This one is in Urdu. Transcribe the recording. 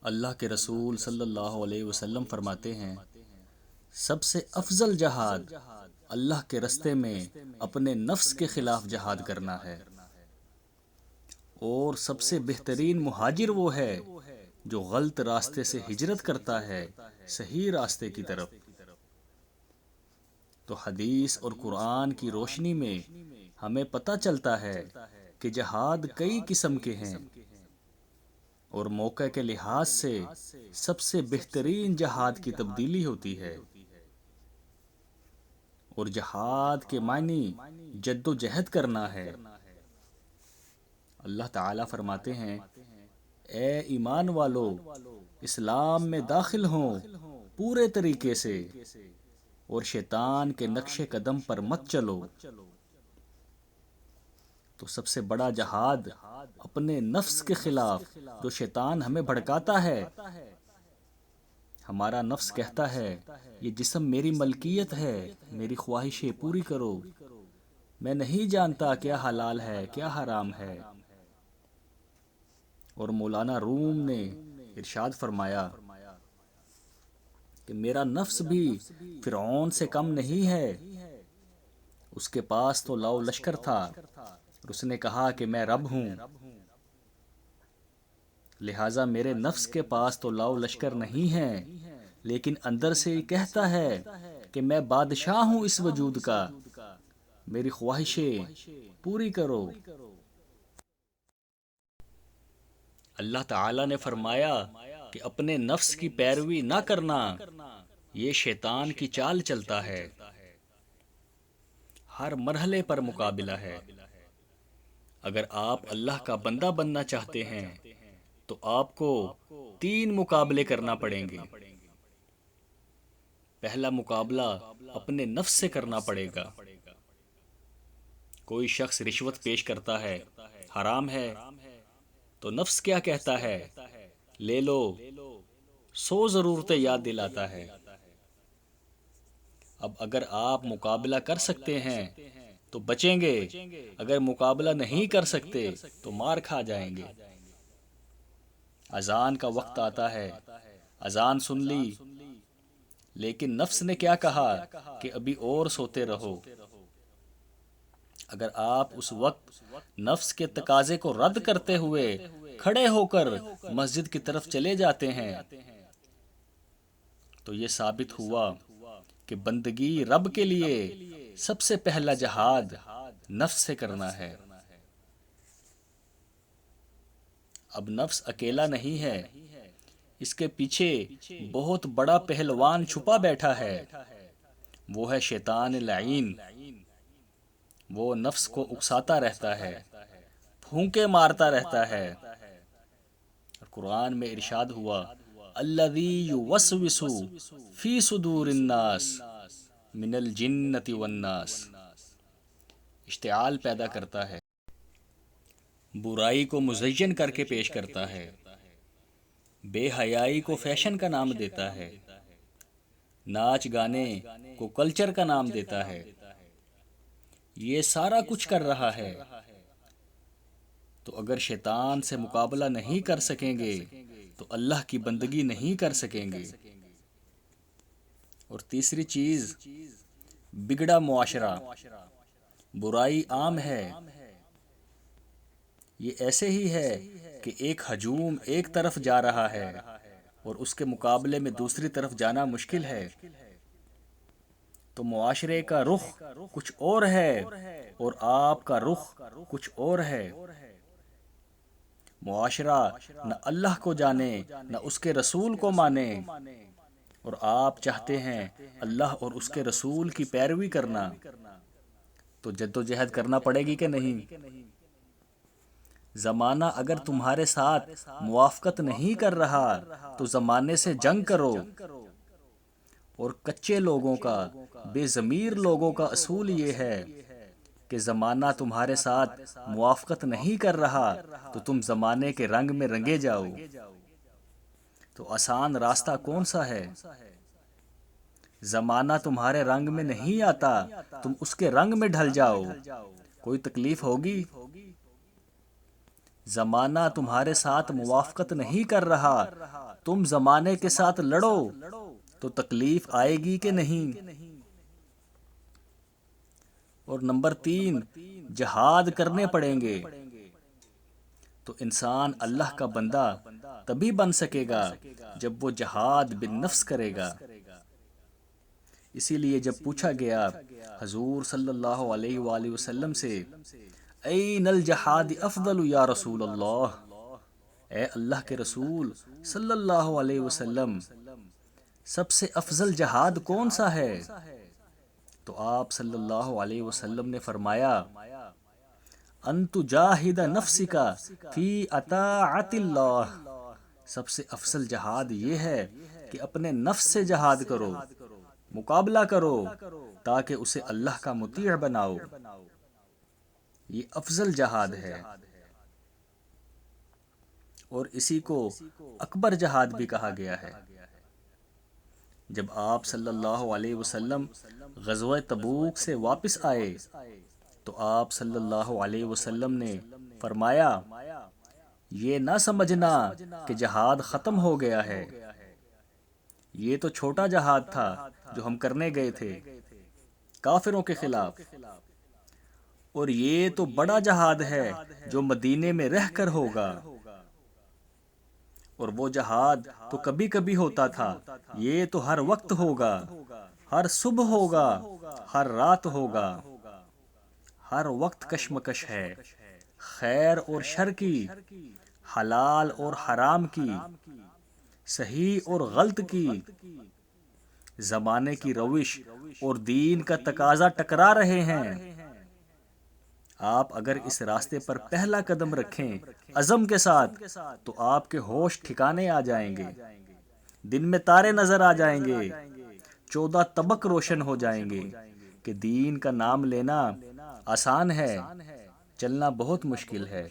اللہ کے رسول صلی اللہ علیہ وسلم فرماتے ہیں، سب سے افضل جہاد اللہ کے رستے میں اپنے نفس کے خلاف جہاد کرنا ہے، اور سب سے بہترین مہاجر وہ ہے جو غلط راستے سے ہجرت کرتا ہے صحیح راستے کی طرف۔ تو حدیث اور قرآن کی روشنی میں ہمیں پتہ چلتا ہے کہ جہاد کئی قسم کے ہیں، اور موقع کے لحاظ سے سب سے بہترین جہاد کی تبدیلی ہوتی ہے، اور جہاد کے معنی جد و جہد کرنا ہے۔ اللہ تعالیٰ فرماتے ہیں، اے ایمان والو، اسلام میں داخل ہوں پورے طریقے سے، اور شیطان کے نقش قدم پر مت چلو۔ تو سب سے بڑا جہاد اپنے نفس کے خلاف، جو شیطان ہمیں بھڑکاتا ہے۔ ہمارا نفس کہتا ہے، یہ جسم میری ملکیت ہے، میری خواہشیں پوری کرو، میں نہیں جانتا کیا حلال ہے کیا حرام ہے۔ اور مولانا روم نے ارشاد فرمایا کہ میرا نفس بھی فرعون سے کم نہیں ہے، اس کے پاس تو لو لشکر تھا، اور اس نے کہا کہ میں رب ہوں، لہٰذا میرے نفس کے پاس تو لو لشکر نہیں ہے، لیکن اندر سے یہ کہتا ہے کہ میں بادشاہ ہوں اس وجود کا، میری خواہشیں پوری کرو۔ اللہ تعالیٰ نے فرمایا کہ اپنے نفس کی پیروی نہ کرنا، یہ شیطان کی چال چلتا ہے، ہر مرحلے پر مقابلہ ہے۔ اگر آپ اللہ کا بندہ بننا چاہتے ہیں تو آپ کو 3 مقابلے کرنا پڑیں گے۔ پہلا مقابلہ اپنے نفس سے کرنا پڑے گا۔ کوئی شخص رشوت پیش کرتا ہے، حرام ہے، تو نفس کیا کہتا ہے؟ لے لو، 100 ضرورتیں یاد دلاتا ہے۔ اب اگر آپ مقابلہ کر سکتے ہیں تو بچیں گے، اگر مقابلہ نہیں کر سکتے تو مار کھا جائیں گے۔ اذان کا وقت آتا ہے، اذان سن لی، لیکن نفس نے کیا کہا کہ ابھی اور سوتے رہو۔ اگر آپ اس وقت نفس کے تقاضے کو رد کرتے ہوئے کھڑے ہو کر مسجد کی طرف چلے جاتے ہیں تو یہ ثابت ہوا کہ بندگی رب کے لیے سب سے پہلا جہاد نفس سے کرنا ہے۔ اب نفس اکیلا نہیں ہے، اس کے پیچھے بہت بڑا پہلوان چھپا بیٹھا ہے، وہ ہے شیطان لعین۔ وہ نفس کو اکساتا رہتا ہے، پھونکے مارتا رہتا ہے۔ قرآن میں ارشاد ہوا، الذی یوسوس فی صدور الناس من الجنۃ والناس، اشتعال پیدا کرتا ہے، برائی کو مزین کر کے پیش کرتا ہے، بے حیائی کو فیشن کا نام دیتا ہے، ناچ گانے کو کلچر کا نام دیتا ہے، یہ سارا کچھ کر رہا ہے۔ تو اگر شیطان سے مقابلہ نہیں کر سکیں گے تو اللہ کی بندگی نہیں کر سکیں گے۔ اور تیسری چیز، بگڑا معاشرہ، برائی عام ہے۔ یہ ایسے ہی ہے کہ ایک ہجوم ایک طرف جا رہا ہے اور اس کے مقابلے میں دوسری طرف جانا مشکل ہے، تو معاشرے کا رخ کچھ اور ہے اور آپ کا رخ کچھ اور ہے۔ معاشرہ نہ اللہ کو جانے نہ اس کے رسول کو مانے، اور آپ چاہتے ہیں اللہ اور اس کے رسول کی پیروی کرنا، تو جد و جہد کرنا پڑے گی کہ نہیں؟ زمانہ اگر تمہارے ساتھ موافقت نہیں کر رہا تو زمانے سے جنگ کرو۔ اور کچے لوگوں کا، بے ضمیر لوگوں کا اصول یہ ہے کہ زمانہ تمہارے ساتھ موافقت نہیں کر رہا تو تم زمانے کے رنگ میں رنگے جاؤ۔ تو آسان راستہ کون سا ہے؟ زمانہ تمہارے رنگ میں نہیں آتا، تم اس کے رنگ میں ڈھل جاؤ، کوئی تکلیف ہوگی؟ زمانہ تمہارے ساتھ موافقت نہیں کر رہا تم زمانے کے ساتھ لڑو تو تکلیف آئے گی کہ نہیں؟ اور نمبر 3، جہاد کرنے پڑیں گے تو انسان اللہ کا بندہ تبھی بن سکے گا جب وہ جہاد بالنفس کرے گا۔ اسی لیے جب پوچھا گیا حضور صلی اللہ علیہ وآلہ وسلم سے، این الجہاد افضل یا رسول اللہ، اے اللہ کے رسول صلی اللہ علیہ وسلم، سب سے افضل جہاد کون سا ہے؟ تو آپ صلی اللہ علیہ وسلم نے فرمایا، ان تجاہد نفسک فی اطاعت اللہ، سب سے افضل جہاد یہ ہے کہ اپنے نفس سے جہاد کرو، مقابلہ کرو تاکہ اسے اللہ کا مطیع بناؤ، یہ افضل جہاد ہے۔ اور اسی کو اکبر جہاد بھی کہا گیا ہے۔ جب آپ صلی اللہ علیہ وسلم غزوہ تبوک سے واپس آئے تو آپ صلی اللہ علیہ وسلم نے فرمایا، یہ نہ سمجھنا کہ جہاد ختم ہو گیا ہے، یہ تو چھوٹا جہاد تھا جو ہم کرنے گئے تھے کافروں کے خلاف، اور یہ تو بڑا جہاد ہے جو مدینے میں رہ کر ہوگا، اور وہ جہاد تو کبھی کبھی ہوتا تھا، یہ تو ہر وقت ہوگا، ہر صبح ہوگا، ہر رات ہوگا، ہر وقت کشمکش ہے، خیر اور شر کی، حلال اور حرام کی، صحیح اور غلط کی، زمانے کی روش اور دین کا تقاضا ٹکرا رہے ہیں۔ آپ اگر اس راستے پر پہلا قدم رکھیں عزم کے ساتھ تو آپ کے ہوش ٹھکانے آ جائیں گے، دن میں تارے نظر آ جائیں گے، 14 طبق روشن ہو جائیں گے کہ دین کا نام لینا آسان ہے، چلنا بہت مشکل ہے۔